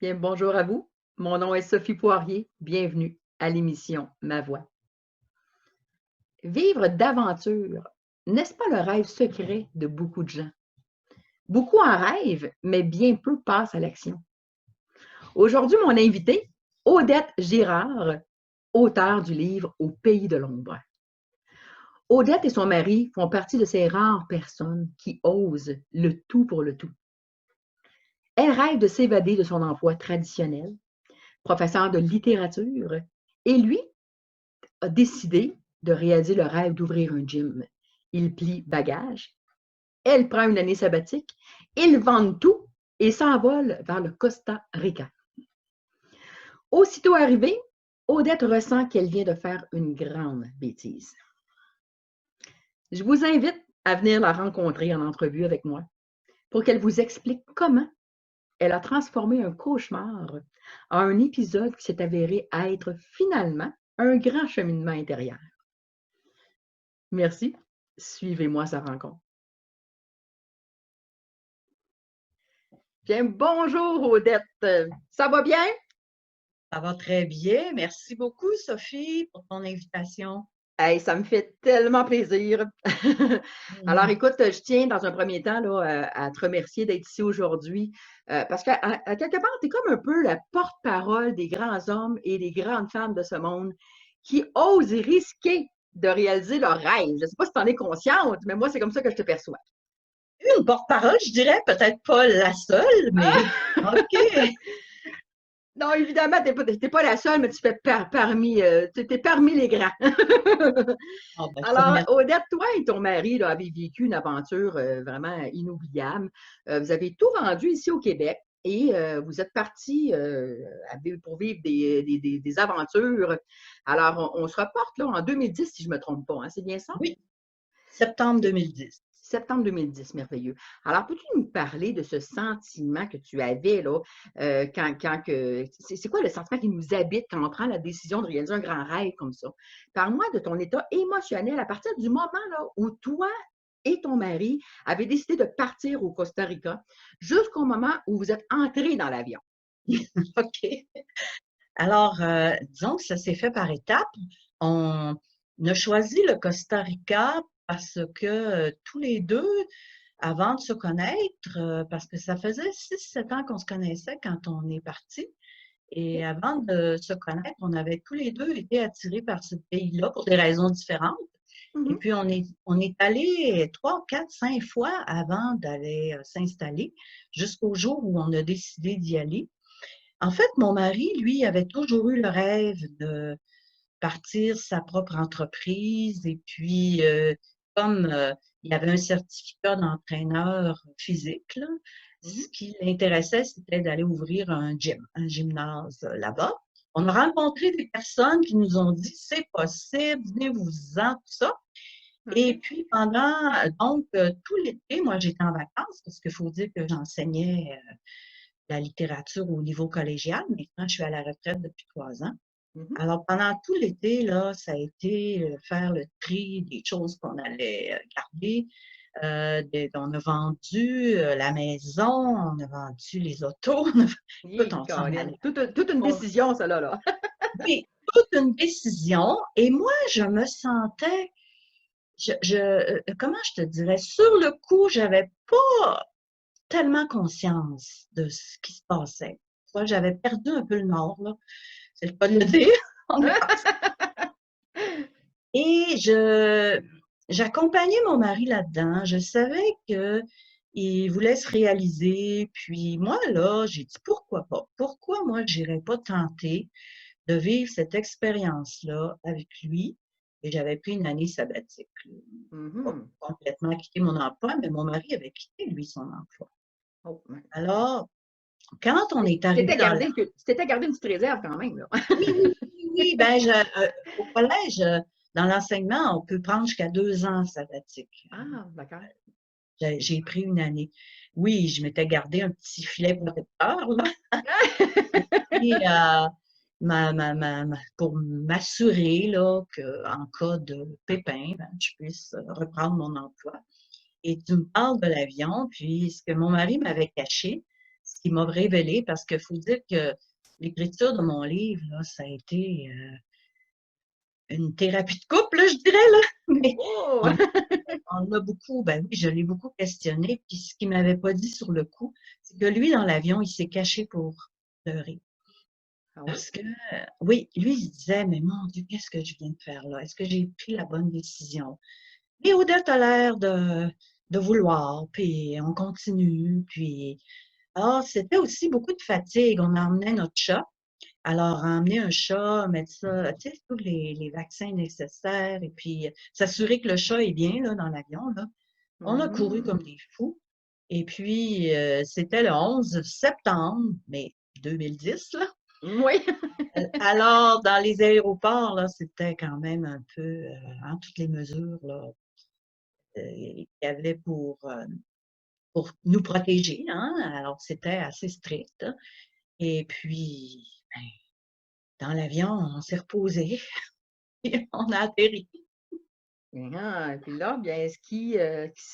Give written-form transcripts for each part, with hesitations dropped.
Bien, bonjour à vous. Mon nom est Sophie Poirier. Bienvenue à l'émission Ma Voix. Vivre d'aventure, n'est-ce pas le rêve secret de beaucoup de gens? Beaucoup en rêvent, mais bien peu passent à l'action. Aujourd'hui, mon invitée, Odette Girard, auteure du livre Au pays de l'ombre. Odette et son mari font partie de ces rares personnes qui osent le tout pour le tout. Elle rêve de s'évader de son emploi traditionnel, professeur de littérature, et lui a décidé de réaliser le rêve d'ouvrir un gym. Il plie bagage, elle prend une année sabbatique, ils vendent tout et s'envolent vers le Costa Rica. Aussitôt arrivée, Odette ressent qu'elle vient de faire une grande bêtise. Je vous invite à venir la rencontrer en entrevue avec moi pour qu'elle vous explique comment elle a transformé un cauchemar en un épisode qui s'est avéré être finalement un grand cheminement intérieur. Merci. Suivez-moi sa rencontre. Bien, bonjour Odette. Ça va bien? Ça va très bien. Merci beaucoup, Sophie, pour ton invitation. Hey, ça me fait tellement plaisir. Alors, Mhm. écoute, je tiens dans un premier temps là, à te remercier d'être ici aujourd'hui parce qu'à quelque part, tu es comme un peu la porte-parole des grands hommes et des grandes femmes de ce monde qui osent risquer de réaliser leurs rêves. Je ne sais pas si tu en es consciente, mais moi, c'est comme ça que je te perçois. Une porte-parole, je dirais, peut-être pas la seule, mais OK. Non, évidemment, tu n'es pas la seule, mais tu fais t'es parmi les grands. Ah, ben, je te Alors, remercie. Odette, toi et ton mari là, avez vécu une aventure vraiment inoubliable. Vous avez tout vendu ici au Québec et vous êtes partis pour vivre des aventures. Alors, on se reporte là en 2010, si je ne me trompe pas, hein, c'est bien ça? Oui, septembre 2010. Septembre 2010, merveilleux. Alors, peux-tu nous parler de ce sentiment que tu avais là, c'est quoi le sentiment qui nous habite quand on prend la décision de réaliser un grand rêve comme ça? Parle-moi de ton état émotionnel à partir du moment là, où toi et ton mari avez décidé de partir au Costa Rica jusqu'au moment où vous êtes entrés dans l'avion. OK. Alors, disons que ça s'est fait par étapes. On a choisi le Costa Rica parce que tous les deux, avant de se connaître, parce que ça faisait 6, 7 ans qu'on se connaissait quand on est partis. Et OK? avant de se connaître, on avait tous les deux été attirés par ce pays-là pour des raisons différentes. Et Mhm. puis, on est allés 3, 4, 5 fois avant d'aller s'installer, jusqu'au jour où on a décidé d'y aller. En fait, mon mari, lui, avait toujours eu le rêve de partir sa propre entreprise. Et puis, comme il avait un certificat d'entraîneur physique, là, Mhm. ce qui l'intéressait, c'était d'aller ouvrir un gym, un gymnase là-bas. On a rencontré des personnes qui nous ont dit, c'est possible, venez-vous-en, tout ça. Et OK. puis, pendant donc tout l'été, moi, j'étais en vacances parce qu'il faut dire que j'enseignais la littérature au niveau collégial. Maintenant, je suis à la retraite depuis 3 ans. Mhm. Alors, pendant tout l'été, là, ça a été faire le tri des choses qu'on allait garder. On a vendu la maison, on a vendu les autos. Écoute, Hi, on s'en Colin. allait. Toute une On- décision, ça là. Oui, toute une décision. Et moi, je me sentais, comment je te dirais, sur le coup, j'avais pas tellement conscience de ce qui se passait. Moi, j'avais perdu un peu le nord, là. C'est le cas de le dire. On est parti. Et j'accompagnais mon mari là-dedans. Je savais qu'il voulait se réaliser. Puis moi, là, j'ai dit pourquoi pas? Pourquoi moi, j'irais pas tenter de vivre cette expérience-là avec lui? Et j'avais pris une année sabbatique. Pas Mhm. complètement quitté mon emploi, mais mon mari avait quitté, lui, son emploi. Oh, ouais. Alors, quand on est Tu t'étais arrivé dans la... gardé, tu t'étais gardé une petite réserve quand même, là. Oui, oui, oui, oui, ben, au collège, dans l'enseignement, on peut prendre jusqu'à 2 ans sabbatique. Ah, d'accord. J'ai pris une année. Oui, je m'étais gardé un petit filet protecteur, là, et, pour m'assurer là, qu'en cas de pépin, ben, je puisse reprendre mon emploi. Et tu me parles de l'avion, puis ce que mon mari m'avait caché, ce qui m'a révélé, parce qu'il faut dire que l'écriture de mon livre, là, ça a été une thérapie de couple, là, je dirais, là. Mais Oh! on a beaucoup, ben oui, je l'ai beaucoup questionné. Puis ce qu'il m'avait pas dit sur le coup, c'est que lui, dans l'avion, il s'est caché pour pleurer. Ah oui? Parce que, oui, lui, il se disait, mais mon Dieu, qu'est-ce que je viens de faire là? Est-ce que j'ai pris la bonne décision? Mais Odette a l'air de vouloir, puis on continue, puis... Alors, c'était aussi beaucoup de fatigue. On emmenait notre chat. Alors, emmener un chat, mettre ça, tu sais, tous les vaccins nécessaires, et puis s'assurer que le chat est bien, là, dans l'avion, là. On a couru Mhm. comme des fous. Et puis, c'était le 11 septembre, mais 2010, là. Oui. Alors, dans les aéroports, là, c'était quand même un peu, toutes les mesures, là, qu'il y avait pour nous protéger, hein. Alors, c'était assez strict. Et puis, ben, dans l'avion, on s'est reposé et on a atterri. Ah, et puis là, bien, ce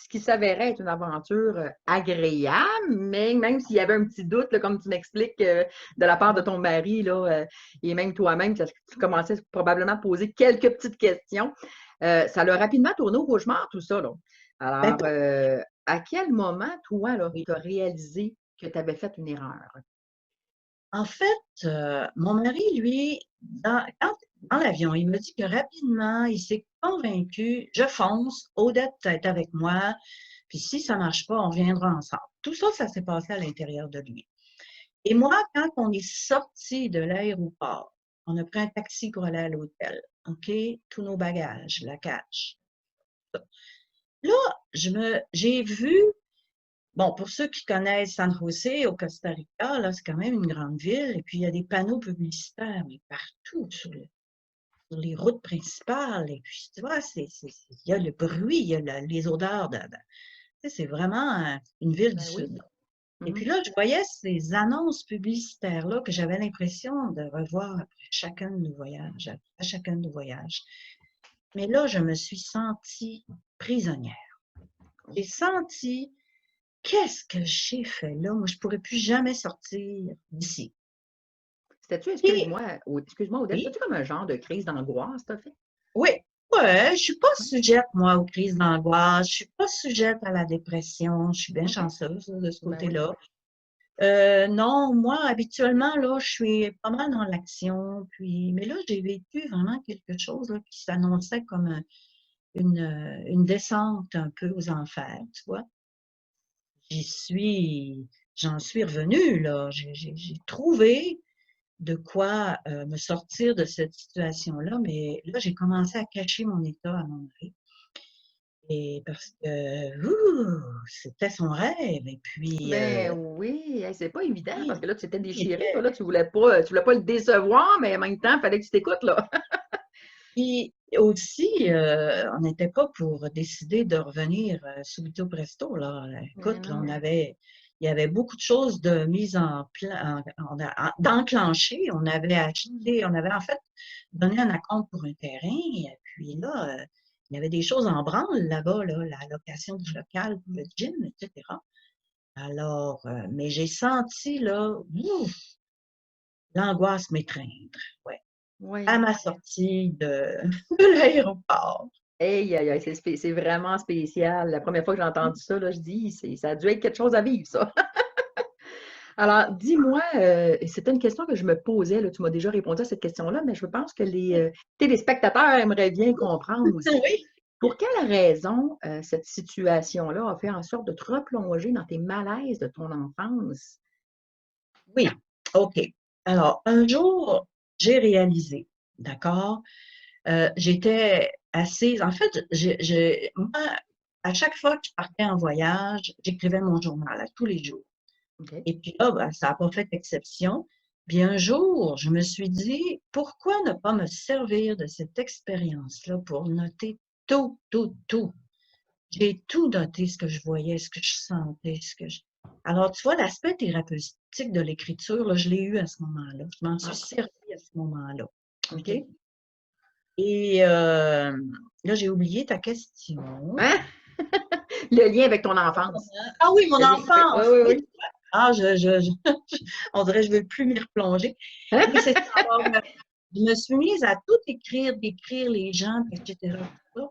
qui s'avérait être une aventure agréable, mais même s'il y avait un petit doute, là, comme tu m'expliques, de la part de ton mari, là, et même toi-même, parce que tu commençais probablement à poser quelques petites questions, ça l'a rapidement tourné au cauchemar, tout ça, là. Ben, Alors, à quel moment, toi, là, oui. tu as réalisé que tu avais fait une erreur? En fait, mon mari, lui, dans l'avion, il me dit que rapidement, il s'est convaincu, je fonce, Odette est avec moi, puis si ça marche pas, on viendra ensemble. Tout ça, ça s'est passé à l'intérieur de lui. Et moi, quand on est sorti de l'aéroport, on a pris un taxi pour aller à l'hôtel, OK? Tous nos bagages, la cage. Là, j'ai vu, bon, pour ceux qui connaissent San José au Costa Rica, là, c'est quand même une grande ville, et puis il y a des panneaux publicitaires, mais partout, sur les routes principales, et puis tu vois, il y a le bruit, il y a les odeurs tu sais, c'est vraiment une ville du Ben oui. Sud. Et puis Mhm. là, je voyais ces annonces publicitaires-là que j'avais l'impression de revoir après chacun de nos voyages, à chacun de nos voyages. Mais là, je me suis sentie prisonnière. J'ai senti, qu'est-ce que j'ai fait là? Moi, je ne pourrais plus jamais sortir d'ici. C'était-tu, Et excuse-moi, Odette, oui, c'était-tu comme un genre de crise d'angoisse, t'as fait? oui, ouais, je suis pas Oui. sujette, moi, aux crises d'angoisse. Je suis pas sujette à la dépression. Je suis bien OK. chanceuse là, de ce Ben oui. côté-là. Non, moi, habituellement, là, je suis pas mal dans l'action. Puis, mais là, j'ai vécu vraiment quelque chose là, qui s'annonçait comme une descente un peu aux enfers, tu vois. J'y suis, j'en suis revenue, là. J'ai trouvé de quoi me sortir de cette situation-là, mais là, j'ai commencé à cacher mon état à mon mari. Et parce que, c'était son rêve. Et puis, Ben oui, hey, c'est pas évident parce oui, que là, tu t'étais il déchiré. Toi, était. là, tu voulais pas le décevoir, mais en même temps, il fallait que tu t'écoutes, là. Puis aussi, on n'était pas pour décider de revenir subito presto, là. Mais Écoute, là, non. il y avait beaucoup de choses de mise en place, d'enclencher. On avait Mhm. acheté, on avait en fait donné un acompte pour un terrain. Et puis là, il y avait des choses en branle là-bas, là, la location du local pour le gym, etc. Alors, mais j'ai senti là, l'angoisse m'étreindre, ouais, à Oui. ma sortie de l'aéroport. Hey, aïe, aïe, c'est vraiment spécial. La première fois que j'ai entendu ça, là, je dis, ça a dû être quelque chose à vivre, ça. Alors, dis-moi, c'était une question que je me posais, là, tu m'as déjà répondu à cette question-là, mais je pense que les téléspectateurs aimeraient bien comprendre aussi. Oui, Pour quelle raison cette situation-là a fait en sorte de te replonger dans tes malaises de ton enfance? oui, OK. Alors, un jour, j'ai réalisé, d'accord? J'étais assise. En fait, moi, à chaque fois que je partais en voyage, j'écrivais mon journal à tous les jours. OK. Et puis là, ben, ça n'a pas fait exception. Puis un jour, je me suis dit, pourquoi ne pas me servir de cette expérience-là pour noter tout, tout, tout? J'ai tout noté, ce que je voyais, ce que je sentais, Alors, tu vois, l'aspect thérapeutique de l'écriture, là, je l'ai eu à ce moment-là. Je m'en suis Ah, servie à ce moment-là. OK? OK. Et là, j'ai oublié ta question. Hein? Le lien avec ton enfance. Ah oui, mon Le lien. Oui, enfance! oui, Oui, oui. Ah, on dirait que je ne veux plus m'y replonger. Oui, c'est ça. Alors, je me suis mise à tout écrire, décrire les gens, etc. tout ça.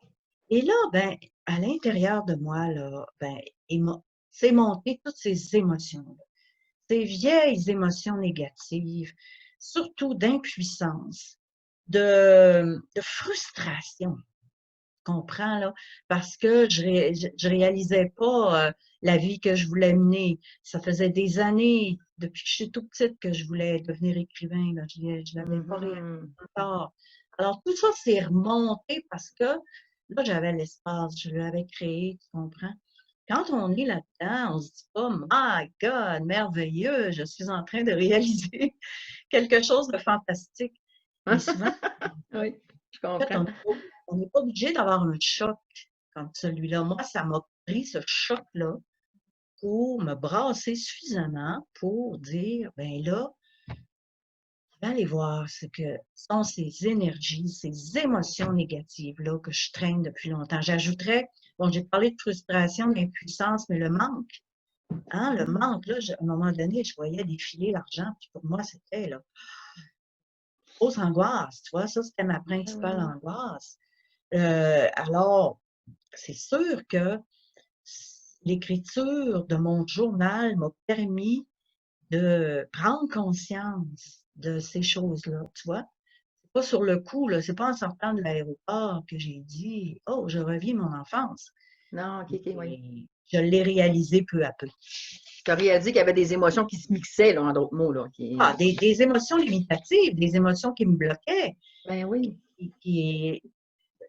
Et là, ben, à l'intérieur de moi, là, ben, c'est monté toutes ces émotions-là. Ces vieilles émotions négatives, surtout d'impuissance, de frustration, comprends, là, parce que je réalisais pas la vie que je voulais mener. Ça faisait des années, depuis que je suis toute petite, que je voulais devenir écrivain, là. Je l'avais pas réalisé Mhm. encore. Alors, tout ça s'est remonté parce que là, j'avais l'espace, je l'avais créé, tu comprends? Quand on est là-dedans, on se dit pas, My God, merveilleux, je suis en train de réaliser quelque chose de fantastique. Mais souvent, Oui, je en fait, comprends. on n'est pas obligé d'avoir un choc comme celui-là. Moi, ça m'a pris ce choc-là pour me brasser suffisamment pour dire, ben là, je vais aller voir ce que sont ces énergies, ces émotions négatives-là que je traîne depuis longtemps. J'ajouterais, bon, j'ai parlé de frustration, d'impuissance, mais le manque, hein, le manque, là, à un moment donné, je voyais défiler l'argent, puis pour moi, c'était, là, grosse angoisse, tu vois, ça, c'était ma Ah principale oui. angoisse. Alors, c'est sûr que l'écriture de mon journal m'a permis de prendre conscience de ces choses-là, tu vois. C'est pas sur le coup, là, c'est pas en sortant de l'aéroport que j'ai dit « Oh, je revis mon enfance Non, OK, OK, ». oui. Et je l'ai réalisé peu à peu. Tu as réalisé qu'il y avait des émotions qui se mixaient, là, en d'autres mots, là. Ah, des émotions limitatives, des émotions qui me bloquaient, Ben oui. qui,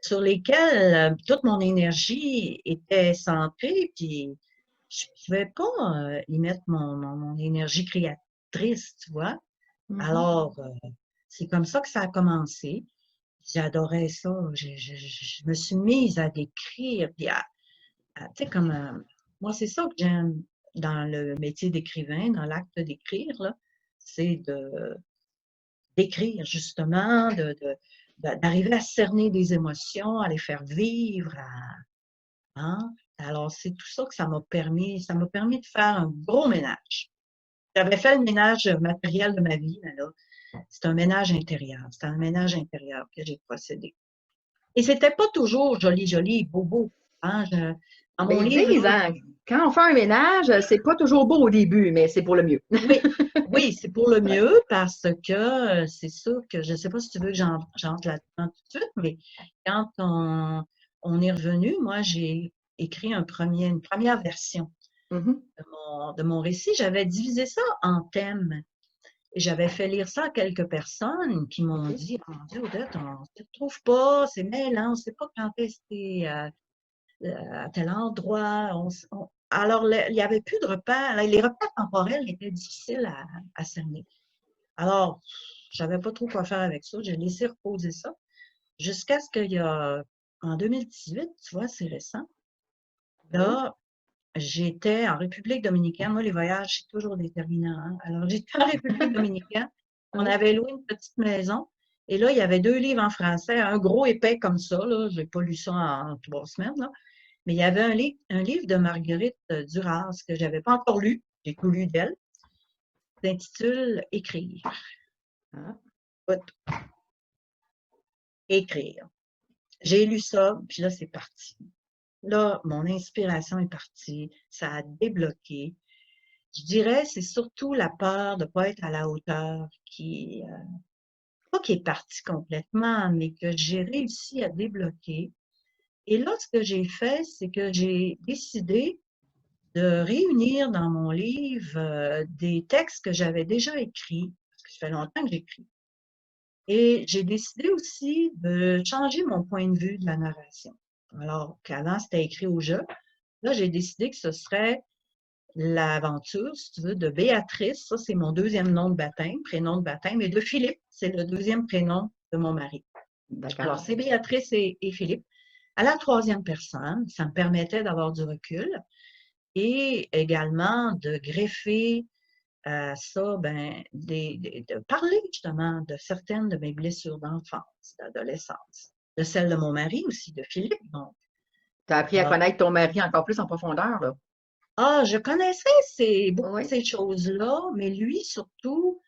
sur lesquelles toute mon énergie était centrée, puis je ne pouvais pas y mettre mon énergie créatrice, tu vois. Mhm. Alors, c'est comme ça que ça a commencé. J'adorais ça. Je me suis mise à décrire, puis tu sais, comme, moi, c'est ça que j'aime dans le métier d'écrivain, dans l'acte d'écrire, là, c'est d'écrire, justement, d'arriver à cerner des émotions, à les faire vivre, hein? Alors, c'est tout ça que ça m'a permis de faire un gros ménage. J'avais fait le ménage matériel de ma vie, mais là, c'est un ménage intérieur. C'est un ménage intérieur que j'ai procédé. Et c'était pas toujours joli, joli, beau, beau. Hein? Dans Ben, mon ils livre, disent, là, hein, quand on fait un ménage, c'est pas toujours beau au début, mais c'est pour le mieux. oui, oui, c'est pour le Ouais. mieux parce que c'est sûr que je ne sais pas si tu veux que j'entre là-dedans tout de suite, mais quand on est revenu, moi, j'ai écrit une première version Mhm. de mon récit. J'avais divisé ça en thèmes. Et j'avais fait lire ça à quelques personnes qui m'ont OK. dit, oh mon Dieu, Odette, on ne se retrouve pas, c'est mêlant, on ne sait pas quand est-ce que c'est à tel endroit. Alors, il n'y avait plus de repères. Les repères temporels étaient difficiles à cerner. Alors, je savais pas trop quoi faire avec ça. J'ai laissé reposer ça jusqu'à ce qu'il y a, en 2018, tu vois, c'est récent. Oui. Là, j'étais en République dominicaine. Moi, les voyages, c'est toujours déterminant, hein. Alors, j'étais en République dominicaine. On Oui. avait loué une petite maison. Et là, il y avait 2 livres en français, un gros épais comme ça. Je n'ai pas lu ça en 3 semaines, là. Mais il y avait un livre de Marguerite Duras que je n'avais pas encore lu. J'ai tout lu d'elle. S'intitule Écrire. Ah. Écrire. J'ai lu ça, puis là, c'est parti. Là, mon inspiration est partie. Ça a débloqué. Je dirais, c'est surtout la peur de ne pas être à la hauteur pas qui est partie complètement, mais que j'ai réussi à débloquer. Et là, ce que j'ai fait, c'est que j'ai décidé de réunir dans mon livre des textes que j'avais déjà écrits, parce que ça fait longtemps que j'écris. Et j'ai décidé aussi de changer mon point de vue de la narration. Alors qu'avant, c'était écrit au jeu. Là, j'ai décidé que ce serait l'aventure, si tu veux, de Béatrice. Ça, c'est mon deuxième nom de baptême, prénom de baptême. Et de Philippe, c'est le deuxième prénom de mon mari. Alors, D'accord. c'est Béatrice et Philippe. À la troisième personne, ça me permettait d'avoir du recul et également de greffer à ça, ben, de parler justement de certaines de mes blessures d'enfance, d'adolescence, de celles de mon mari aussi, de Philippe. Donc, Tu as appris à alors, connaître ton mari encore plus en profondeur, là. Ah, je connaissais beaucoup de Oui. ces choses-là, mais lui surtout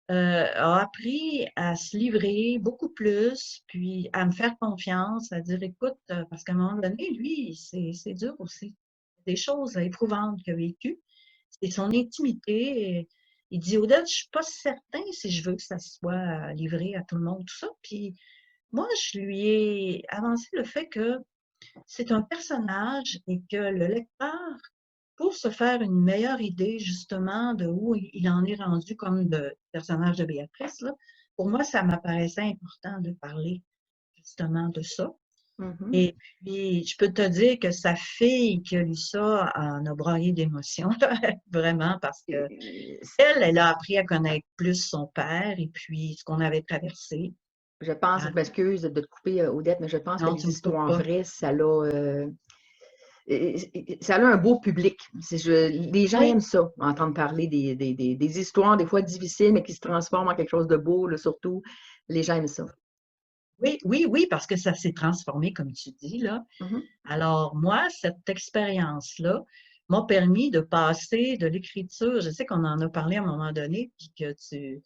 a appris à se livrer beaucoup plus, puis à me faire confiance, à dire, écoute, parce qu'à un moment donné, lui, c'est dur aussi. Des choses éprouvantes qu'il a vécues. C'est son intimité. Il dit, Odette, je suis pas certain si je veux que ça soit livré à tout le monde, tout ça. Puis moi, je lui ai avancé le fait que c'est un personnage et que le lecteur, pour se faire une meilleure idée justement de où il en est rendu comme de personnage de Béatrice, là, pour moi, ça m'apparaissait important de parler justement de ça. Mhm. Et puis, je peux te dire que sa fille qui a lu ça en a braillé d'émotion, vraiment, parce que Et- elle a appris à connaître plus son père et puis ce qu'on avait traversé. Je pense, je Ah, m'excuse de te couper, Odette, mais je pense que non, tu les me coupes histoires pas. vraies, ça a un beau public. Les gens Oui, aiment ça, entendre parler des histoires, des fois difficiles, mais qui se transforment en quelque chose de beau, là, surtout. Les gens aiment ça. oui, oui, oui, parce que ça s'est transformé, comme tu dis, là. Mhm. Alors, moi, cette expérience-là m'a permis de passer de l'écriture. Je sais qu'on en a parlé à un moment donné, puis que tu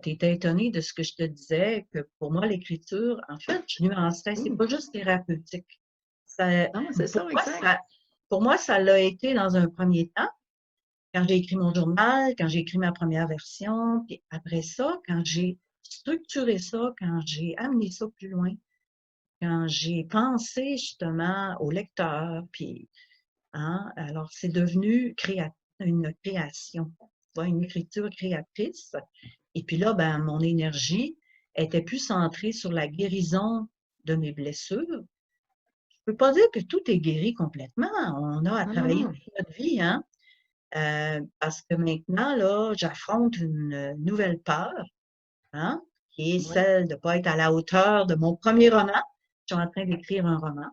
étais étonné de ce que je te disais, que pour moi, l'écriture, en fait, je nuancerais, c'est Mm. pas juste thérapeutique. Ça, Non, c'est pour ça, moi, exact. pour moi, ça l'a été dans un premier temps, quand j'ai écrit mon journal, quand j'ai écrit ma première version, puis après ça, quand j'ai structuré ça, quand j'ai amené ça plus loin, quand j'ai pensé justement au lecteur, puis, hein, alors c'est devenu une création, tu vois, une écriture créatrice. Et puis là, ben, mon énergie était plus centrée sur la guérison de mes blessures. Je peux pas dire que tout est guéri complètement. On a à Non, non, travailler non. toute notre vie, hein, parce que maintenant, là, j'affronte une nouvelle peur, hein, qui est Oui. celle de ne pas être à la hauteur de mon premier roman. Je suis en train d'écrire un roman.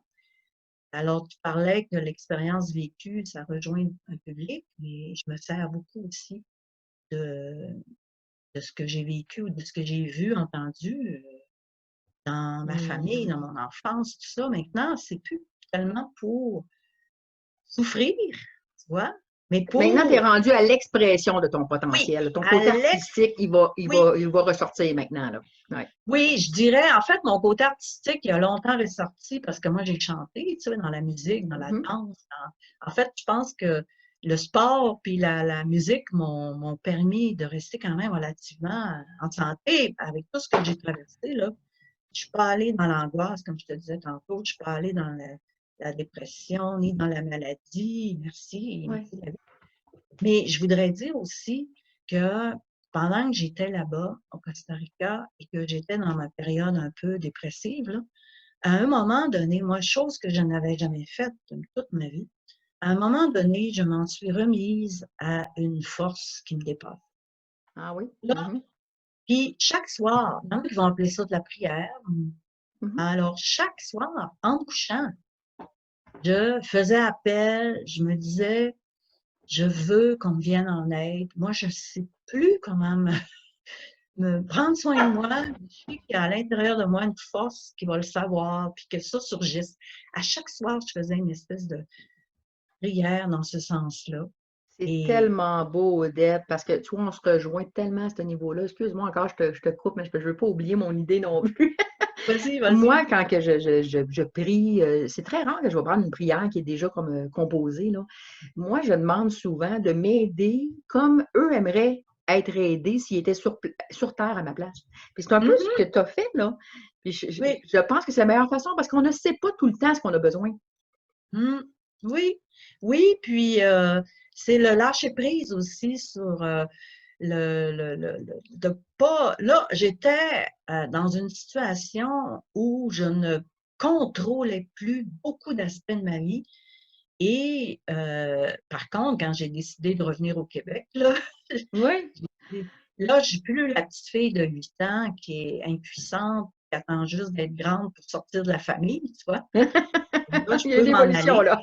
Alors, tu parlais que l'expérience vécue, ça rejoint un public, mais je me sers beaucoup aussi de, de ce que j'ai vécu ou de ce que j'ai vu, entendu dans ma famille, Hmm. dans mon enfance, tout ça. Maintenant, c'est plus tellement pour souffrir, tu vois, mais Maintenant, tu es pour, rendu à l'expression de ton oui, potentiel. Ton à côté l'ex, artistique, oui, il va ressortir maintenant, là. Ouais. oui, je dirais, en fait, mon côté artistique, il a longtemps ressorti parce que moi, j'ai chanté, tu sais, dans la musique, dans la Mhm. danse. En fait, je pense que le sport puis la musique m'ont permis de rester quand même relativement en santé avec tout ce que j'ai traversé, là. Je suis pas allée dans l'angoisse, comme je te disais tantôt. Je suis pas allée dans la dépression ni dans la maladie. Merci, Ouais. merci la vie. Mais je voudrais dire aussi que pendant que j'étais là-bas, au Costa Rica, et que j'étais dans ma période un peu dépressive, là, à un moment donné, moi, chose que je n'avais jamais faite de toute ma vie, à un moment donné, je m'en suis remise à une force qui me dépasse. Ah oui? Là, Mhm. puis chaque soir, il y en a qui vont appeler ça de la prière. Mhm. Alors, chaque soir, en me couchant, je faisais appel, je me disais, je veux qu'on me vienne en aide. Moi, je ne sais plus comment me prendre soin de moi. Je sais qu'il y a à l'intérieur de moi une force qui va le savoir, puis que ça surgisse. À chaque soir, je faisais une espèce de prière dans ce sens-là. C'est Et tellement beau, Odette, parce que tu vois, on se rejoint tellement à ce niveau-là. Excuse-moi encore, je te coupe, mais je ne veux pas oublier mon idée non plus. vas-y, Moi, vas-y. quand que je prie, c'est très rare que je vais prendre une prière qui est déjà comme composée, là. Moi, je demande souvent de m'aider comme eux aimeraient être aidés s'ils étaient sur Terre à ma place. Puis c'est un peu ce Mhm, que tu as fait, là. Puis oui, je pense que c'est la meilleure façon parce qu'on ne sait pas tout le temps ce qu'on a besoin. mhm, oui, oui. Puis c'est le lâcher prise aussi sur de pas. Là, j'étais dans une situation où je ne contrôlais plus beaucoup d'aspects de ma vie. Et par contre, quand j'ai décidé de revenir au Québec, là, Oui. là, j'ai plus la petite fille de 8 ans qui est impuissante, qui attend juste d'être grande pour sortir de la famille, tu vois. Là, je Il y a peux une m'en évolution, aller. là.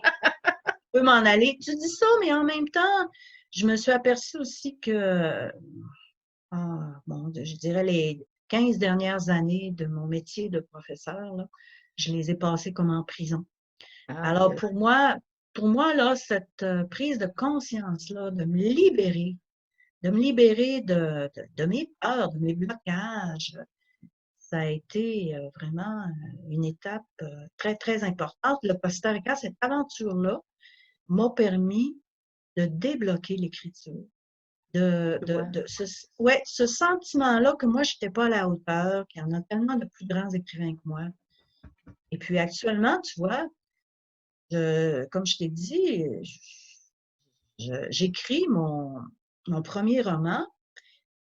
Je peux m'en aller. Tu dis ça, mais en même temps, je me suis aperçue aussi que, bon, je dirais les 15 dernières années de mon métier de professeur, là, je les ai passées comme en prison. Ah, Alors, OK. pour moi, là, cette prise de conscience-là, de me libérer de mes peurs, de mes blocages, ça a été vraiment une étape très, très importante. Le Costa Rica, cette aventure-là, m'a permis de débloquer l'écriture. Ouais, ce sentiment-là que moi, je n'étais pas à la hauteur, qu'il y en a tellement de plus grands écrivains que moi. Et puis actuellement, tu vois, comme je t'ai dit, j'écris mon premier roman,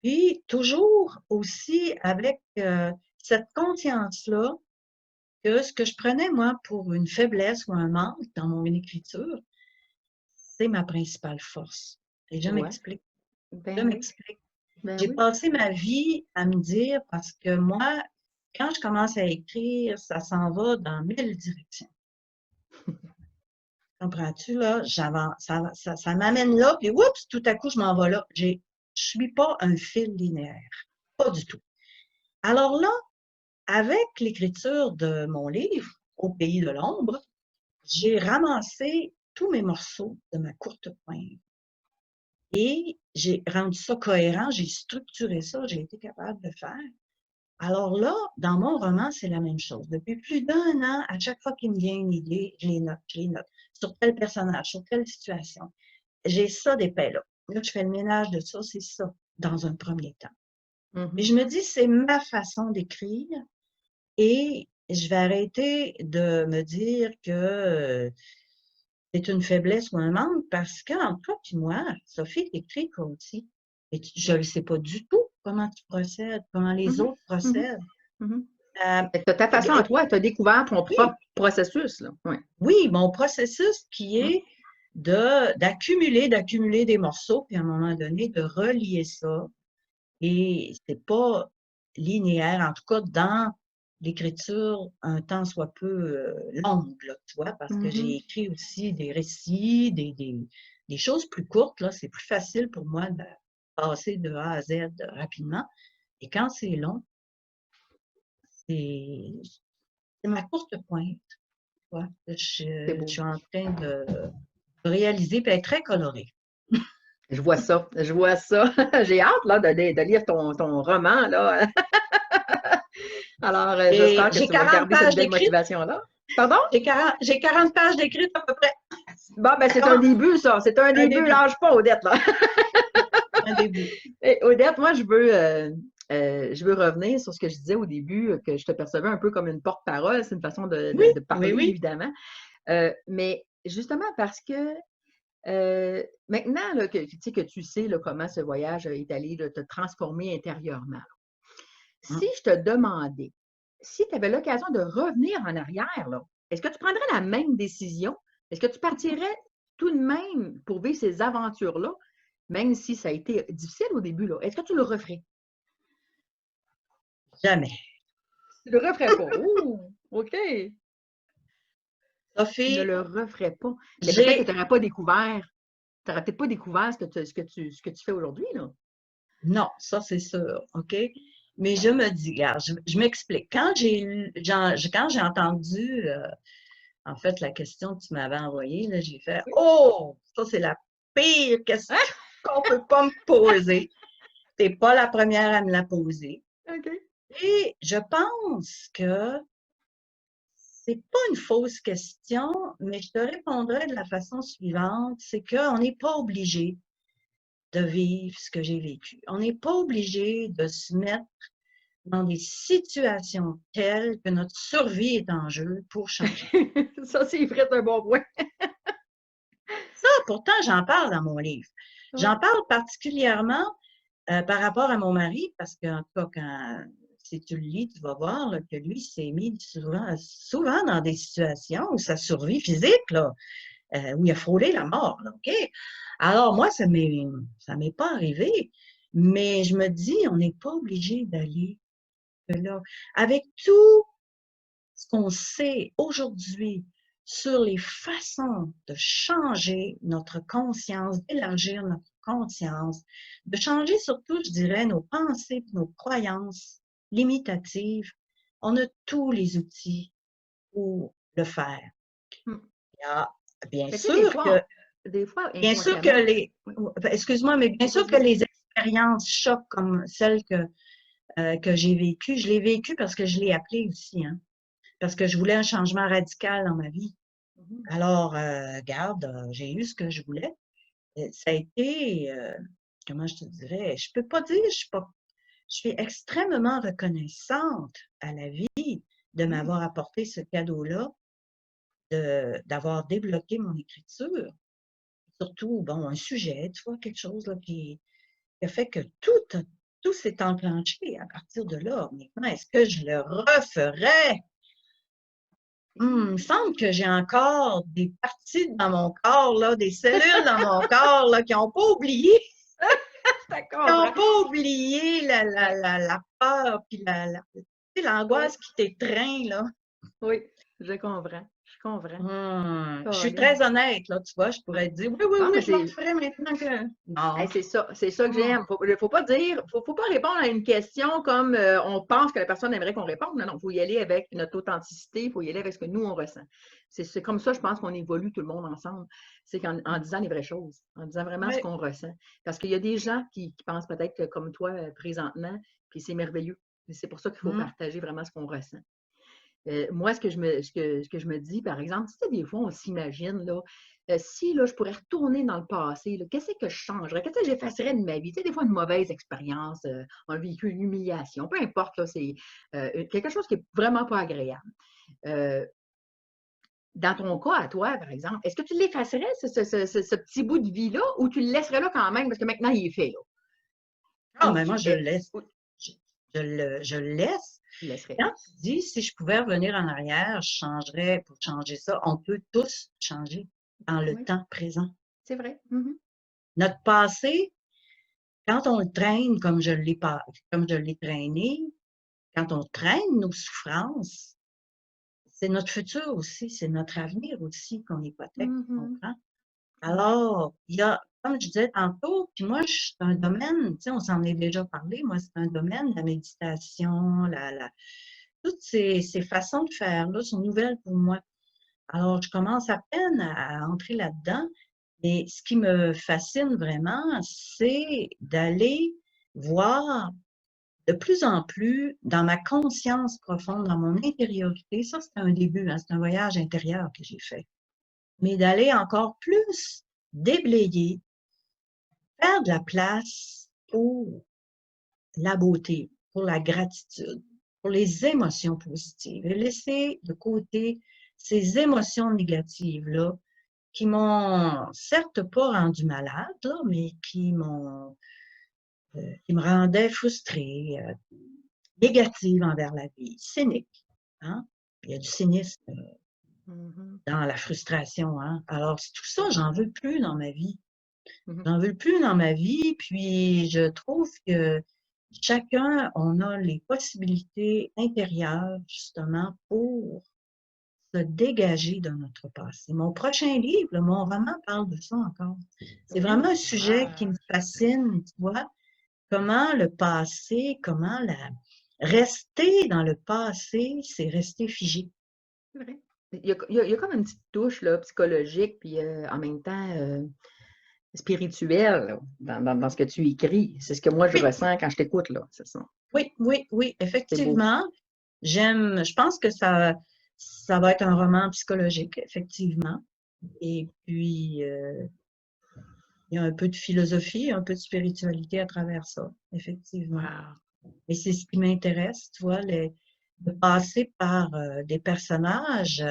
puis toujours aussi avec cette conscience-là que ce que je prenais, moi, pour une faiblesse ou un manque dans mon écriture, c'est ma principale force. Et je Tu vois? m'explique. Je Ben oui, m'explique. ben J'ai oui. passé ma vie à me dire, parce que moi, quand je commence à écrire, ça s'en va dans 1000 directions. Comprends-tu, là? J'avance, ça m'amène là, puis oups, tout à coup, je m'en vais là. Je suis pas un fil linéaire. Pas du tout. Alors là, avec l'écriture de mon livre, Au pays de l'ombre, j'ai ramassé tous mes morceaux de ma courte pointe et j'ai rendu ça cohérent, j'ai structuré ça, j'ai été capable de faire. Alors là, dans mon roman, c'est la même chose. Depuis plus d'1 an, à chaque fois qu'il me vient une idée, je les note, sur tel personnage, sur telle situation. J'ai ça d'épais là. Là, je fais le ménage de ça, c'est ça, dans un premier temps. Mais Mhm. je me dis, c'est ma façon d'écrire et je vais arrêter de me dire que c'est une faiblesse ou un manque parce qu'entre toi et moi, Sophie, t'écris toi aussi. Et je ne sais pas du tout comment tu procèdes, comment les Mhm. autres Mhm. procèdent. Mhm. Euh, Fait que t'as ta façon à toi, tu as découvert ton propre oui, processus, là. Oui. oui, mon processus qui Mhm. est d'accumuler des morceaux, puis à un moment donné, de relier ça. Et c'est pas linéaire, en tout cas dans l'écriture, un temps soit peu longue, là, tu vois, parce que j'ai Mhm. écrit aussi des récits, des choses plus courtes, là, c'est plus facile pour moi de passer de A à Z rapidement. Et quand c'est long, c'est ma courte pointe, tu vois. C'est Je beau. suis en train de réaliser, puis elle est très colorée. Je vois ça, je vois ça. J'ai hâte là, de lire ton roman. Là. Alors, Et j'espère que j'ai tu vas 40 garder cette pages belle d'écrites. motivation-là. Pardon? J'ai 40 pages d'écrites à peu près. Bon, ben Ça c'est un commence. début, ça. C'est un Un début. début. Lâche pas, Odette, là. Un début. Et Odette, moi, je veux revenir sur ce que je disais au début, que je te percevais un peu comme une porte-parole. C'est une façon Oui, de oui, parler, oui. évidemment. Mais justement parce que maintenant là, que tu sais là, comment ce voyage est allé là, te transformer intérieurement, si Hum. je te demandais, si tu avais l'occasion de revenir en arrière, là, est-ce que tu prendrais la même décision? Est-ce que tu partirais tout de même pour vivre ces aventures-là, même si ça a été difficile au début, là? Est-ce que tu le referais? Jamais. Tu le referais pas. Ouh, OK. Tu ne Sophie, le referais pas. Mais peut-être que j'ai. tu n'aurais pas découvert. Tu n'aurais peut-être pas découvert ce que tu fais aujourd'hui, là. Non, ça c'est sûr, OK? Mais je me dis, regarde, je m'explique. Quand j'ai entendu, en fait, la question que tu m'avais envoyée, là, j'ai fait, Oui. oh, ça c'est la pire question qu'on peut pas me poser. T'es pas la première à me la poser. OK. Et je pense que c'est pas une fausse question, mais je te répondrai de la façon suivante, c'est qu'on n'est pas obligé de vivre ce que j'ai vécu. On n'est pas obligé de se mettre dans des situations telles que notre survie est en jeu pour changer. Ça, c'est vrai, c'est un bon point. Ça, pourtant, j'en parle dans mon livre. Oui. J'en parle particulièrement par rapport à mon mari, parce qu'en tout cas, si tu le lis, tu vas voir là, que lui s'est mis souvent dans des situations où sa survie physique, là, où il a frôlé la mort. Là, OK? Alors, moi, ça m'est pas arrivé, mais je me dis, on n'est pas obligé d'aller là. Avec tout ce qu'on sait aujourd'hui sur les façons de changer notre conscience, d'élargir notre conscience, de changer surtout, je dirais, nos pensées, nos croyances limitatives, on a tous les outils pour le faire. Mm. Il y a bien Mais tu sais, des sûr que, fois, des fois, bien sûr que inconsciemment. les, Oui, excuse-moi, mais bien sûr que vas-y. les expériences choc comme celles que j'ai vécues, je l'ai vécues parce que je l'ai appelé aussi, hein, parce que je voulais un changement radical dans ma vie. Mhm. Alors, regarde, j'ai eu ce que je voulais. Ça a été, comment je te dirais, je peux pas dire, je suis extrêmement reconnaissante à la vie de Oui. m'avoir apporté ce cadeau-là, d'avoir débloqué mon écriture. Surtout, bon, un sujet, tu vois, quelque chose là, qui a fait que tout s'est enclenché à partir de là. Maintenant, est-ce que je le referais? Il me semble que j'ai encore des parties dans mon corps, là, des cellules dans mon corps là, qui n'ont pas oublié, Je qui n'ont comprends. pas oublié Ouais. la peur, puis tu sais, Oui, l'angoisse qui t'étreint, là. oui, je comprends. Je comprends. Je suis Caroline. très honnête, là, tu vois, je pourrais te dire, oui, oui, Non, oui, mais je le c'est. referai maintenant que… Hey, Non. c'est ça que Hmm. j'aime. Faut pas dire, faut pas répondre à une question comme on pense que la personne aimerait qu'on réponde. Non, non, faut y aller avec notre authenticité, il faut y aller avec ce que nous, on ressent. C'est comme ça, je pense qu'on évolue tout le monde ensemble. C'est en disant les vraies choses, en disant vraiment ce Oui. qu'on ressent. Parce qu'il y a des gens qui pensent peut-être comme toi présentement, puis c'est merveilleux. C'est pour ça qu'il faut Hmm. partager vraiment ce qu'on ressent. Moi, ce que je me dis, par exemple, tu sais, des fois, on s'imagine, là, si là, je pourrais retourner dans le passé, qu'est-ce que je changerais? Qu'est-ce que j'effacerais de ma vie? Tu sais, des fois, une mauvaise expérience, un vécu, une humiliation, peu importe, là, c'est quelque chose qui est vraiment pas agréable. Euh, dans ton cas, à toi, par exemple, est-ce que tu l'effacerais, ce petit bout de vie-là, ou tu le laisserais là quand même, parce que maintenant, il est fait, là? Ah, Ou mais tu, moi, je le laisse. ou Je, je le laisse. tu le laisserais? Quand tu dis, si je pouvais revenir en arrière, je changerais pour changer ça. On peut tous changer dans le Oui, temps présent. c'est vrai. Mhm. Notre passé, quand on le traîne comme je l'ai traîné, quand on traîne nos souffrances, c'est notre futur aussi, c'est notre avenir aussi qu'on hypothèque, tu Mhm. comprends? Ouais. Alors, il y a, comme je disais tantôt, puis moi, c'est un domaine, tu sais, on s'en est déjà parlé, moi, c'est un domaine, la méditation, toutes ces façons de faire là sont nouvelles pour moi. Alors, je commence à peine à entrer là-dedans, mais ce qui me fascine vraiment, c'est d'aller voir de plus en plus dans ma conscience profonde, dans mon intériorité. Ça, c'est un début, hein, c'est un voyage intérieur que j'ai fait. Mais d'aller encore plus déblayer, faire de la place pour la beauté, pour la gratitude, pour les émotions positives et laisser de côté ces émotions négatives-là qui m'ont certes pas rendu malade, là, mais qui me rendaient frustrée, négative envers la vie, cynique. Hein? Il y a du cynisme Mhm. dans la frustration. Hein? Alors, tout ça, j'en veux plus dans ma vie. Mhm. J'en veux plus dans ma vie, puis je trouve que chacun, on a les possibilités intérieures, justement, pour se dégager de notre passé. Mon prochain livre, mon roman parle de ça encore. C'est Oui. vraiment un sujet qui Ah, me fascine, tu vois, comment le passé, rester dans le passé, c'est rester figé. c'est vrai. Il y a comme une petite touche là, psychologique, puis en même temps spirituelle là, dans ce que tu écris. C'est ce que moi je Oui, ressens quand je t'écoute, là. C'est ça. oui, oui, oui, C'est beau. effectivement. Je pense que ça va être un roman psychologique, effectivement. Et puis, il y a un peu de philosophie, un peu de spiritualité à travers ça, effectivement. Wow. Et c'est ce qui m'intéresse, tu vois, de passer par des personnages.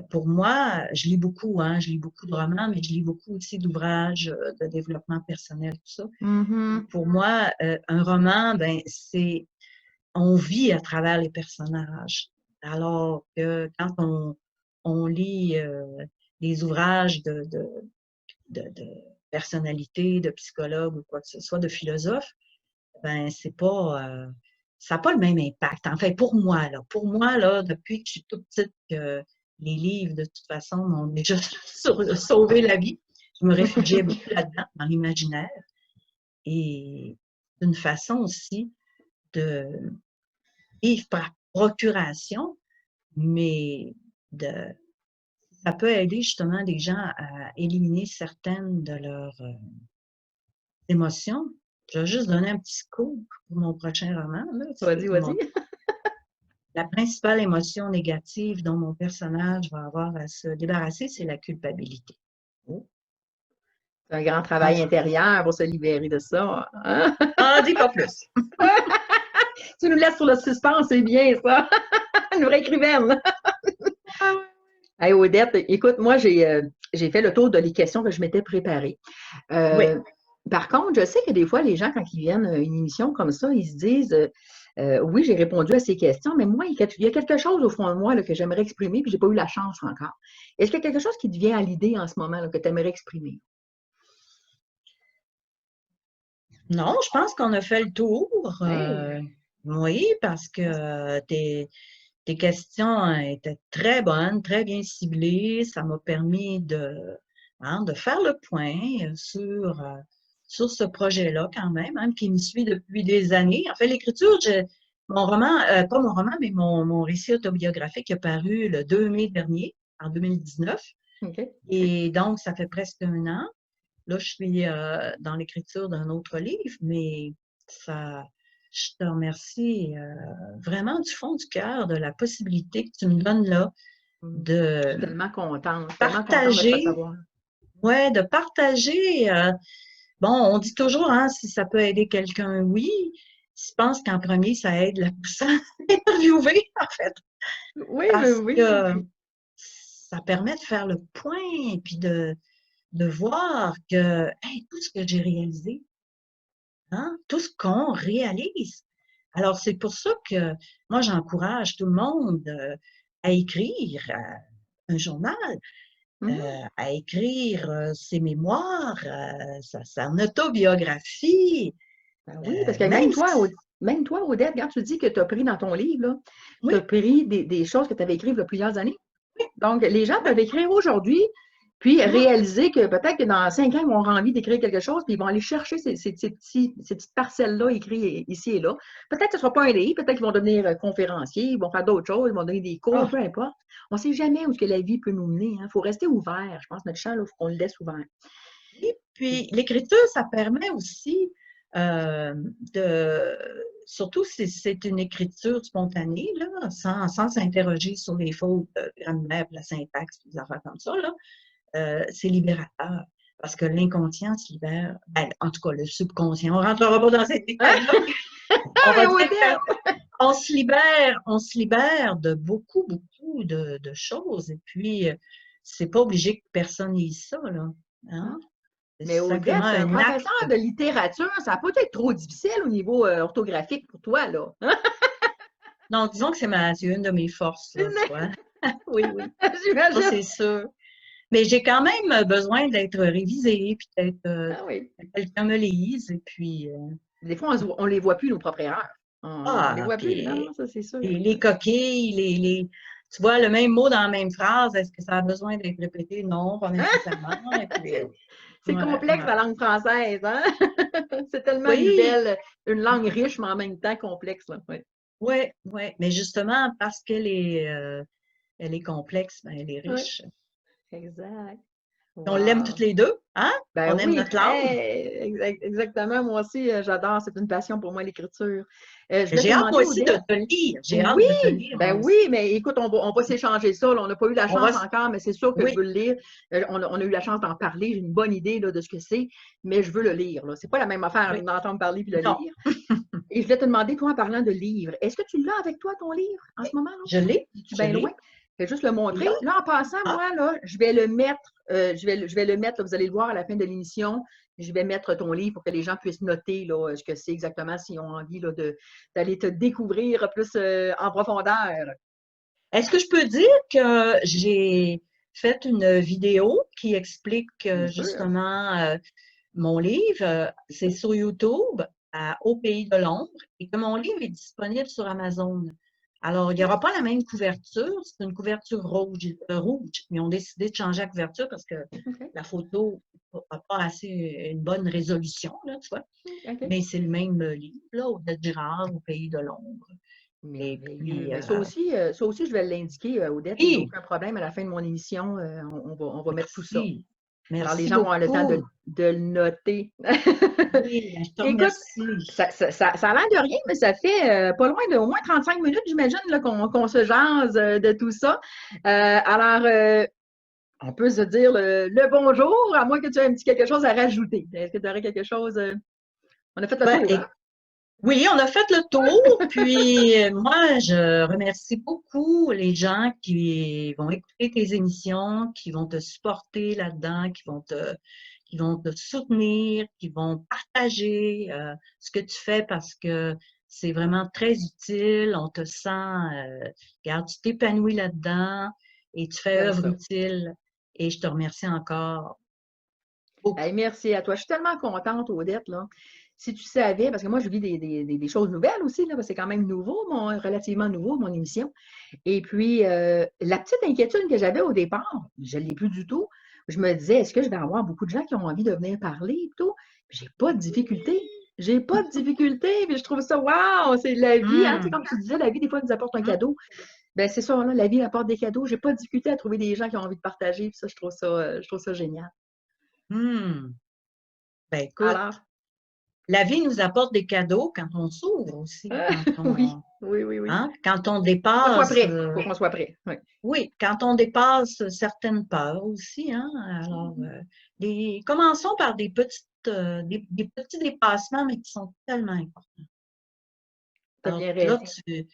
Pour moi, je lis beaucoup, hein, je lis beaucoup de romans, mais je lis beaucoup aussi d'ouvrages de développement personnel, tout ça. Et Mhm. pour moi, un roman, ben, on vit à travers les personnages. Alors que quand on lit des ouvrages de personnalité, de psychologue ou quoi que ce soit, de philosophe, ben c'est pas ça n'a pas le même impact. En fait, pour moi, là, depuis que je suis toute petite, que les livres, de toute façon, m'ont déjà sauvé la vie. Je me réfugiais beaucoup là-dedans, dans l'imaginaire. Et d'une façon aussi de vivre par procuration, mais de ça peut aider justement des gens à éliminer certaines de leurs émotions. Je vais juste donner un petit scoop pour mon prochain roman, là. Vas-y, vas-y. La principale émotion négative dont mon personnage va avoir à se débarrasser, c'est la culpabilité. Oh, c'est un grand Ah, travail intérieur pour se libérer de ça. Hein? dis pas plus. Tu nous laisses sur le suspense, c'est bien ça. Une vraie écrivaine. Hey, Odette, écoute, moi, j'ai fait le tour de les questions que je m'étais préparées. Oui. Par contre, je sais que des fois, les gens, quand ils viennent à une émission comme ça, ils se disent oui, j'ai répondu à ces questions, mais moi, il y a quelque chose au fond de moi là, que j'aimerais exprimer, puis je n'ai pas eu la chance encore. Est-ce qu'il y a quelque chose qui te vient à l'idée en ce moment là, que tu aimerais exprimer? Non, je pense qu'on a fait le tour. Hey. Oui, parce que tes questions étaient très bonnes, très bien ciblées. Ça m'a permis de faire le point sur ce projet-là quand même, hein, qui me suit depuis des années. En fait, l'écriture, mon roman, pas mon roman, mais mon récit autobiographique est paru le 2 mai dernier, en 2019. OK. Et donc, ça fait presque un an. Là, je suis dans l'écriture d'un autre livre, mais je te remercie vraiment du fond du cœur de la possibilité que tu me donnes là Je suis de tellement contente de te partager, recevoir. ouais, de partager. Bon, on dit toujours, hein, si ça peut aider quelqu'un, oui. Je pense qu'en premier, ça aide la personne interviewée, en fait, Oui, parce oui. que ça permet de faire le point et puis de voir que hey, tout ce que j'ai réalisé, hein, tout ce qu'on réalise. Alors, c'est pour ça que moi, j'encourage tout le monde à écrire un journal, à écrire ses mémoires, son autobiographie, Ben oui, parce que même même toi, Odette, quand tu dis que tu as pris dans ton livre, tu as oui, pris des choses que tu avais écrites il y a plusieurs années. oui, Donc, les gens oui, peuvent écrire aujourd'hui, puis mhm, réaliser que peut-être que dans 5 ans, ils vont avoir envie d'écrire quelque chose, puis ils vont aller chercher ces petites parcelles-là écrites ici et là. Peut-être que ce ne sera pas un livre, peut-être qu'ils vont devenir conférenciers, ils vont faire d'autres choses, ils vont donner des cours, ah, peu importe. On ne sait jamais où ce que la vie peut nous mener. Il faut rester ouvert. Je pense que notre champ, il faut qu'on le laisse ouvert. oui. Puis l'écriture, ça permet aussi euh, de, surtout si c'est une écriture spontanée, là, sans s'interroger sur les fautes de grammaire, la syntaxe, des affaires comme ça, là, c'est libérateur. Parce que l'inconscient se libère, ben, en tout cas le subconscient. On ne rentrera pas dans ces détails-là. Ah, On mais va dire Odette! on se libère de beaucoup, beaucoup de choses. Et puis, c'est pas obligé que personne lise ça, là. Hein? C'est Mais simplement Odette, c'est un un acte. professeur de littérature. Ça n'a pas dû être trop difficile au niveau orthographique pour toi, là. Non, disons que c'est une de mes forces, là, tu vois. Oui, oui. Ça, J'imagine. c'est sûr. Mais j'ai quand même besoin d'être révisée, puis peut-être Ah oui. que quelqu'un me lise, et puis Des fois, on ne les voit plus, nos propres erreurs. On ne les voit plus. Non, puis non, ça, c'est sûr. les coquilles, tu vois, le même mot dans la même phrase, est-ce que ça a besoin d'être répété? Non, pas nécessairement. Et puis, C'est ouais, complexe, ouais. la langue française, hein? C'est tellement Oui, une langue riche, mais en même temps complexe, là. Oui, oui, oui. Mais justement, parce elle est complexe, ben, elle est oui. riche. Exact. On l'aime toutes Wow. les deux, hein? Ben On aime oui, notre langue. exactement. Moi aussi, j'adore. C'est une passion pour moi, l'écriture. Je voulais te J'ai hâte, demander, moi aussi, de Odette. te lire. J'ai hâte Oui, de te lire, ben moi oui, aussi. mais écoute, on va s'échanger ça. Là. On n'a pas eu la On va, chance encore, mais c'est sûr que je oui, veux le lire. On a eu la chance d'en parler. J'ai une bonne idée là, de ce que c'est, mais je veux le lire. Ce n'est pas la même affaire oui. d'entendre parler puis le Non, lire. Et je voulais te demander, toi, en parlant de livres, est-ce que tu l'as avec toi, ton livre, en ce oui. moment? Là? Je l'ai, Es-tu je bien loin? l'ai. Je vais juste le Et montrer. là, Là, en passant, ah, moi, là, je vais le mettre, je vais le mettre, là, vous allez le voir à la fin de l'émission. Je vais mettre ton livre pour que les gens puissent noter là, ce que c'est exactement s'ils ont envie là, d'aller te découvrir plus en profondeur. est-ce que je peux dire que j'ai fait une vidéo qui explique Bien sûr. justement mon livre? C'est sur YouTube, Au pays de l'ombre, et que mon livre est disponible sur Amazon. Alors, il n'y aura pas la même couverture, c'est une couverture rouge. Ils ont décidé de changer la couverture parce que OK. la photo n'a pas assez une bonne résolution, là, tu vois. OK. Mais c'est le même livre, là, Odette Girard, Au pays de l'ombre. Et Merveilleux. puis, Mais ça aussi, je vais l'indiquer, Odette. Il n'y a oui, aucun problème. À la fin de mon émission, on va mettre tout ça. merci. Alors, les Merci gens vont avoir le temps beaucoup. de le noter. Oui, je te Écoute, remercie. ça a l'air de rien, mais ça fait pas loin de au moins 35 minutes, j'imagine, là, qu'on se jase de tout ça. Alors, on peut se dire le bonjour, à moins que tu aies un petit quelque chose à rajouter. Est-ce que tu aurais quelque chose? On a fait le Ben, tour, hein? oui, on a fait le tour, puis moi, je remercie beaucoup les gens qui vont écouter tes émissions, qui vont te supporter là-dedans, qui vont te soutenir, qui vont partager ce que tu fais parce que c'est vraiment très utile. On te sent, regarde, tu t'épanouis là-dedans et tu fais J'aime œuvre ça. utile. Et je te remercie encore beaucoup. Hey, merci à toi. Je suis tellement contente, Odette, là. Si tu savais, parce que moi, je vis des choses nouvelles aussi, là, parce que c'est quand même nouveau, relativement nouveau, mon émission. Et puis, la petite inquiétude que j'avais au départ, je ne l'ai plus du tout. Je me disais, est-ce que je vais avoir beaucoup de gens qui ont envie de venir parler et tout? Puis, j'ai pas de difficulté. J'ai pas de difficulté. Puis, je trouve ça, waouh, c'est la vie. Hein? Tu sais, Hum, comme tu disais, la vie, des fois, nous apporte un hum, cadeau. Ben, c'est ça, là, la vie apporte des cadeaux. J'ai pas de difficulté à trouver des gens qui ont envie de partager. Puis ça, je trouve ça génial. hum. Ben écoute, Alors, la vie nous apporte des cadeaux quand on s'ouvre aussi, oui, oui, oui, oui. quand on Faut qu'on soit dépasse, prêt. Faut qu'on soit prêt. Oui. oui, quand on dépasse certaines peurs aussi, hein. Alors, commençons par des petits dépassements, mais qui sont tellement importants. Tu as Alors bien là, raison.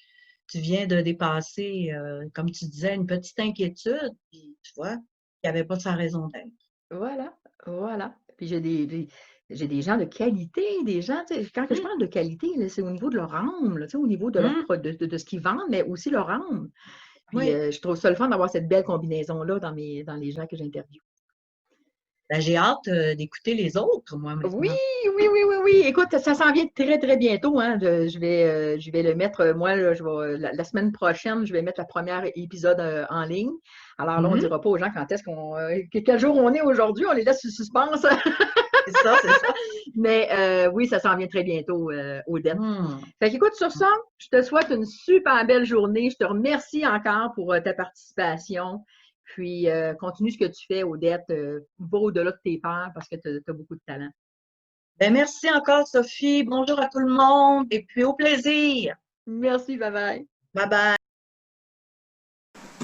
tu viens de dépasser, comme tu disais, une petite inquiétude, puis tu vois, il n'y avait pas sa raison d'être. Voilà, voilà. Puis j'ai des gens de qualité, des gens, tu sais, quand je Hum, parle de qualité, là, c'est au niveau de leur âme, là, tu sais, au niveau de leur hum, de ce qu'ils vendent, mais aussi leur âme. Puis oui. je trouve ça le fun d'avoir cette belle combinaison-là dans les gens que j'interviewe. Ben, j'ai hâte d'écouter les autres, moi, Oui, maintenant. oui, oui, oui, oui. Écoute, ça s'en vient très, très bientôt, hein. Je vais le mettre, moi, là, la semaine prochaine, je vais mettre le premier épisode en ligne. Alors là, on ne Mhm, dira pas aux gens quand est-ce quel jour on est aujourd'hui, on les laisse sous suspense. c'est ça, c'est ça. Mais oui, ça s'en vient très bientôt, Odette. Hum. Fait qu'écoute, sur ça, je te souhaite une super belle journée. Je te remercie encore pour ta participation. Puis, continue ce que tu fais, Odette. Va au-delà de tes peurs parce que tu as beaucoup de talent. Ben, merci encore, Sophie. Bonjour à tout le monde et puis au plaisir. Merci, bye bye. Bye bye.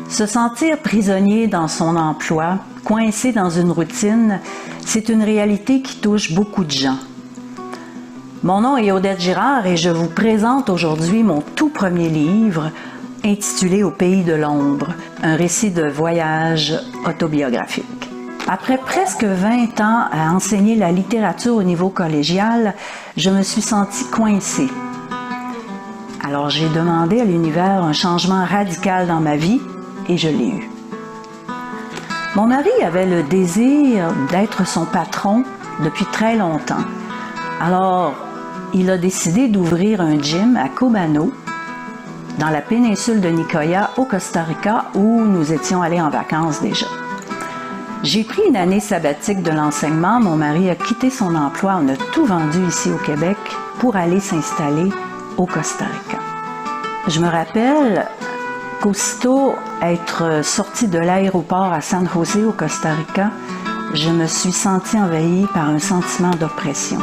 Se sentir prisonnier dans son emploi, coincé dans une routine, c'est une réalité qui touche beaucoup de gens. Mon nom est Odette Girard et je vous présente aujourd'hui mon tout premier livre intitulé Au pays de l'ombre, un récit de voyage autobiographique. Après presque 20 ans à enseigner la littérature au niveau collégial, je me suis sentie coincée. Alors j'ai demandé à l'univers un changement radical dans ma vie et je l'ai eu. Mon mari avait le désir d'être son patron depuis très longtemps. Alors, il a décidé d'ouvrir un gym à Cubano, dans la péninsule de Nicoya, au Costa Rica, où nous étions allés en vacances déjà. J'ai pris une année sabbatique de l'enseignement. Mon mari a quitté son emploi. On a tout vendu ici au Québec pour aller s'installer au Costa Rica. Je me rappelle qu'aussitôt être sortie de l'aéroport à San José au Costa Rica, je me suis sentie envahie par un sentiment d'oppression.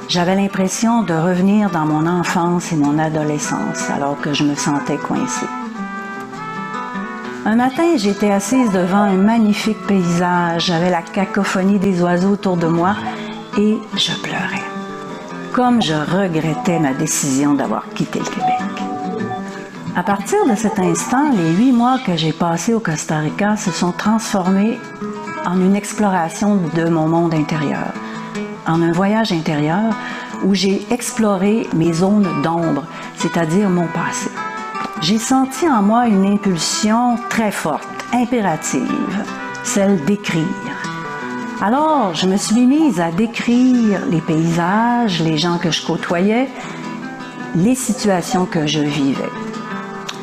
J'avais l'impression de revenir dans mon enfance et mon adolescence alors que je me sentais coincée. Un matin, j'étais assise devant un magnifique paysage, j'avais la cacophonie des oiseaux autour de moi et je pleurais. Comme je regrettais ma décision d'avoir quitté le Québec. À partir de cet instant, les 8 mois que j'ai passés au Costa Rica se sont transformés en une exploration de mon monde intérieur, en un voyage intérieur où j'ai exploré mes zones d'ombre, c'est-à-dire mon passé. J'ai senti en moi une impulsion très forte, impérative, celle d'écrire. Alors, je me suis mise à décrire les paysages, les gens que je côtoyais, les situations que je vivais.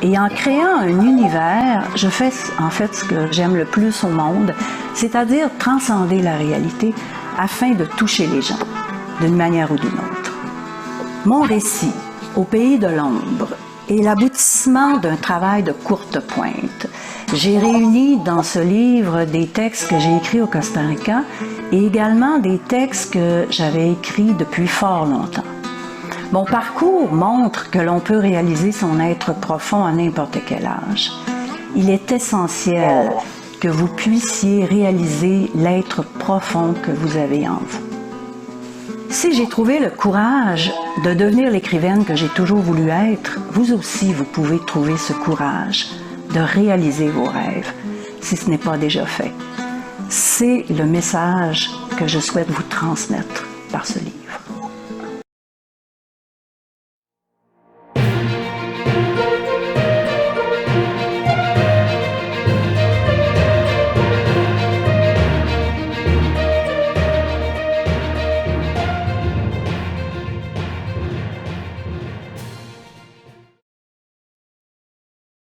Et en créant un univers, je fais en fait ce que j'aime le plus au monde, c'est-à-dire transcender la réalité afin de toucher les gens, d'une manière ou d'une autre. Mon récit, Au pays de l'ombre, est l'aboutissement d'un travail de courte pointe. J'ai réuni dans ce livre des textes que j'ai écrits au Costa Rica et également des textes que j'avais écrits depuis fort longtemps. Mon parcours montre que l'on peut réaliser son être profond à n'importe quel âge. Il est essentiel que vous puissiez réaliser l'être profond que vous avez en vous. Si j'ai trouvé le courage de devenir l'écrivaine que j'ai toujours voulu être, vous aussi, vous pouvez trouver ce courage de réaliser vos rêves, si ce n'est pas déjà fait. C'est le message que je souhaite vous transmettre par ce livre.